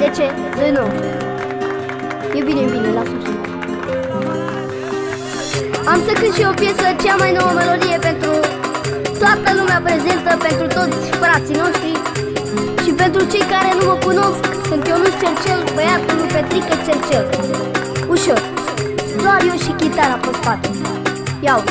De ce? De nu. E bine, lasă-o. Am să cânt și o piesă, cea mai nouă melodie pentru toată lumea prezentă, pentru toți frații noștri și pentru cei care nu mă cunosc. Sunt Ionuț Cercel, băiatul lui Petrică Cercel. Ușor, doar eu și chitara pe spate. Iau.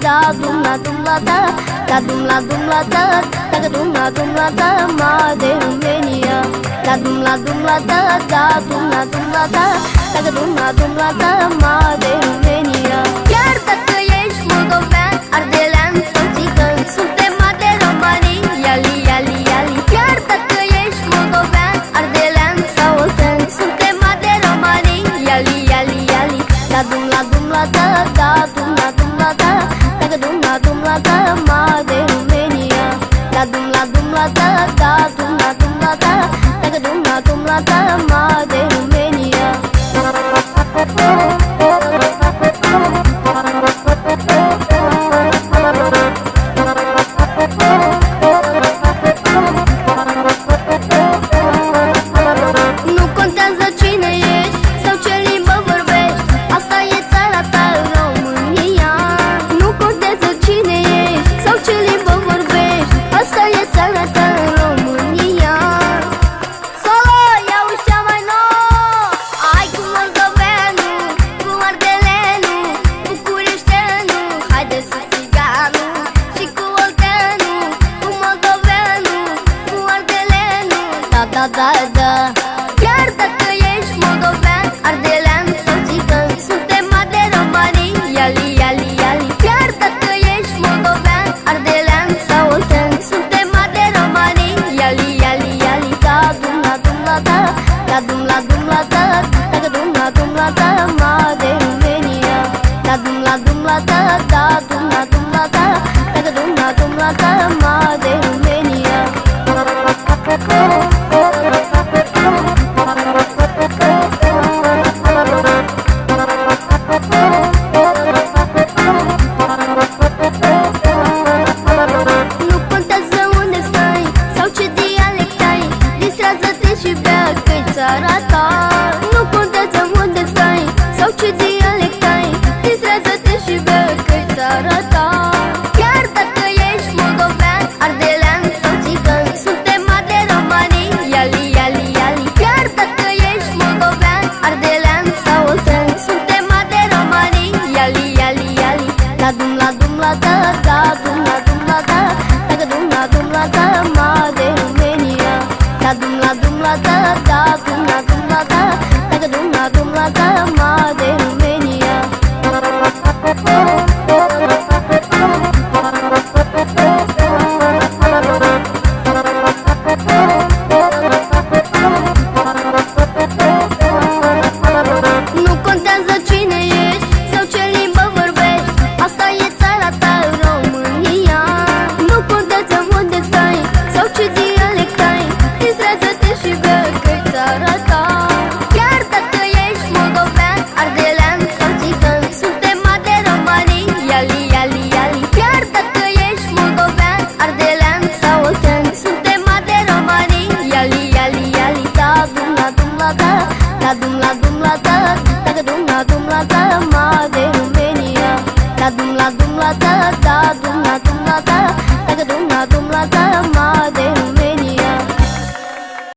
Da dum la dum la da, da dum la dum la da, da dum la dum la da, ma de România. Da dum la dum la da, da dum la dum la da, da dum la dum la da, ma de România. Chiar dacă ești moldovean, ardelean sau țigan, suntem ma de romanii, iali, iali, iali. Chiar dacă ești moldovean, ardelean sau oltean, suntem ma de romanii, iali, iali, iali. Da dum la dum la da, da dum la dum la da, da dum la da, ma de România. Da dum la da, da dum la da, da dum la da, ma de România. Nu contează cine ești sau ce limbă vorbești, asta e țara ta, România. Nu contează cine ești sau ce limbă vorbești, asta e țara ta, România. Solo, ia uși cea mai nouă, ai cu moldoveanu, cu ardeleanu, bucureșteanu, haide să țiganu, și cu olteanu, cu moldoveanu, cu ardeleanu. Da, da, da, da.